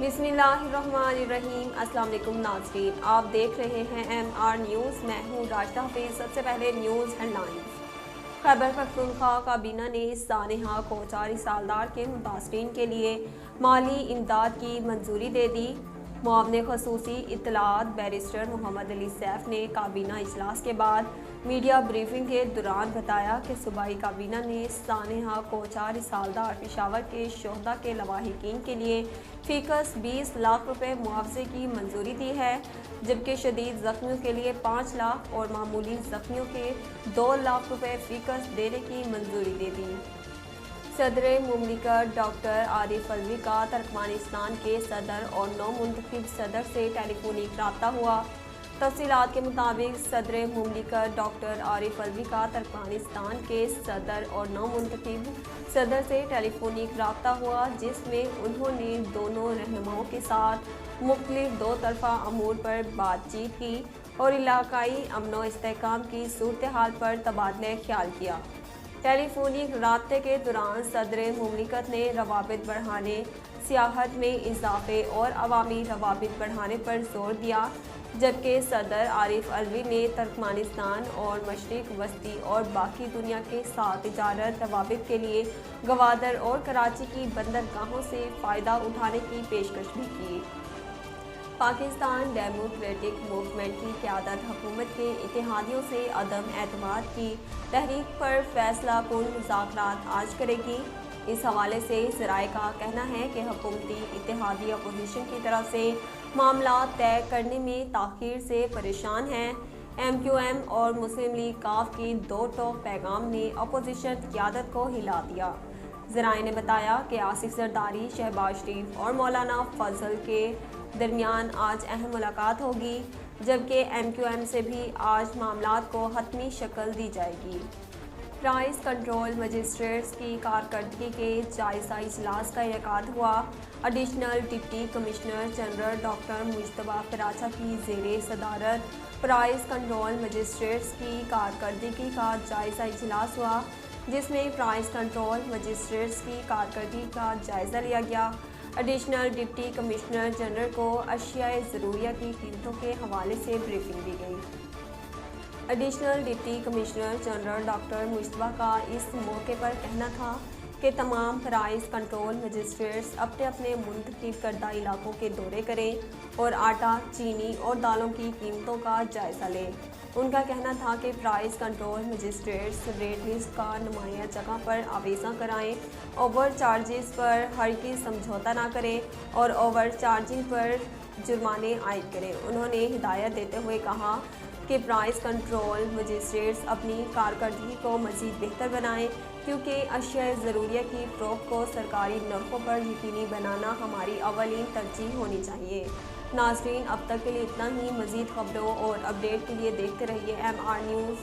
बिस्मिल्लाहिर्रहमानिर्रहीम। अस्सलाम वालेकुम नाज़रीन, आप देख रहे हैं MR न्यूज़। मैं हूँ राशिदा हफीज़। सबसे पहले न्यूज़ हेडलाइंस। खैबर पख्तूनख्वा काबीना ने सानेहा को 4 सालदार के मुतासरीन के लिए माली इमदाद की मंजूरी दे दी। मुआवने खसूसी इत्तलात बैरिस्टर मोहम्मद अली सैफ ने काबीना इजलास के बाद मीडिया ब्रीफिंग के दौरान बताया कि सूबाई काबीना ने सानेहा को 4 सालदार पेशावर के शोहदा के लवाहिकीन के लिए फीकस 20 लाख रुपए मुआवजे की मंजूरी दी है, जबकि शदीद जख्मियों के लिए 5 लाख और मामूली जख्मियों के 2 लाख रुपए फीकस देने की मंजूरी दे दी। सदर मुमलिकत डॉक्टर आरिफ अलवी का तुर्कमेनिस्तान के सदर और नौ मुंतखब सदर से टेलीफोनिक रब्ता हुआ। तफसीलात के मुताबिक सदर मुमलिकत डॉक्टर आरिफ अलवी का तुर्कमेनिस्तान के सदर और नौ मुंतखब सदर से टेलीफोनिक रब्ता हुआ, जिसमें उन्होंने दोनों रहनुमाओं के साथ मुख्तलिफ दो तरफा अमूर पर बातचीत की और इलाकाई अमन व इस्तेहकाम की सूरत हाल पर तबादला ख्याल किया। टेलीफोनिक राब्ते के दौरान सदर मुमलिकत ने रवाबित बढ़ाने, सियाहत में इजाफे और अवामी रवाबित बढ़ाने पर जोर दिया, जबकि सदर आरिफ अलवी ने तुर्कमेनिस्तान और मशरिक वस्ती और बाकी दुनिया के साथ तिजारत रवाबित के लिए गवादर और कराची की बंदरगाहों से फ़ायदा उठाने की पेशकश भी की। पाकिस्तान डेमोक्रेटिक मूवमेंट की क़यादत हुकूमत के इत्तेहादियों से अदम एतमाद की तहरीक पर फैसला कुन मुज़ाकरात आज करेगी। इस हवाले से ज़राए का कहना है कि हुकूमती इत्तेहादी अपोजिशन की तरफ से मामला तय करने में ताख़ीर से परेशान हैं। MQM और मुस्लिम लीग काफ की दो टोक पैगाम ने अपोजिशन क़यादत को हिला दिया। ज़राए ने बताया कि आसिफ जरदारी, शहबाज शरीफ और मौलाना फजल के दरमियान आज अहम मुलाकात होगी, जबकि MQM से भी आज मामलात को हतमी शक्ल दी जाएगी। प्राइस कंट्रोल मजिस्ट्रेट्स की कारकर्दगी के जायज़ा इजलास का इनेकाद हुआ। Additional deputy commissioner general doctor Mujtaba Paracha की ज़ेरे सदारत प्राइस कंट्रोल मजिस्ट्रेट्स की कारकर्दगी का जायज़ा इजलास हुआ, जिसमें प्राइस कंट्रोल मजिस्ट्रेट्स की कारकर्दगी का जायज़ा लिया गया। एडिशनल डिप्टी कमिश्नर जनरल को अशियाए ज़रूरिया की कीमतों के हवाले से ब्रीफिंग दी गई। Additional deputy commissioner general doctor Mushtaba का इस मौके पर कहना था कि तमाम प्राइस कंट्रोल मजिस्ट्रेट्स अपने अपने मुंतखब करदा इलाकों के दौरे करें और आटा, चीनी और दालों की कीमतों का जायज़ा लें। उनका कहना था कि price control magistrates rate list का नुमाया जगह पर आवेज़ा कराएं, ओवर चार्जेस पर हरगिज़ समझौता ना करें और ओवर चार्जिंग पर जुर्माने आयद करें। उन्होंने हिदायत देते हुए कहा कि प्राइस कंट्रोल मजिस्ट्रेट्स अपनी कारकर्दगी को मज़ीद बेहतर बनाएं, क्योंकि अशिया ज़रूरिया की फ़रोख्त को सरकारी नरखों पर यकीनी बनाना हमारी अवलीन तरजीह होनी चाहिए। नाज़रीन, अब तक के लिए इतना ही। मज़ीद खबरों और अपडेट के लिए देखते रहिए MR न्यूज़।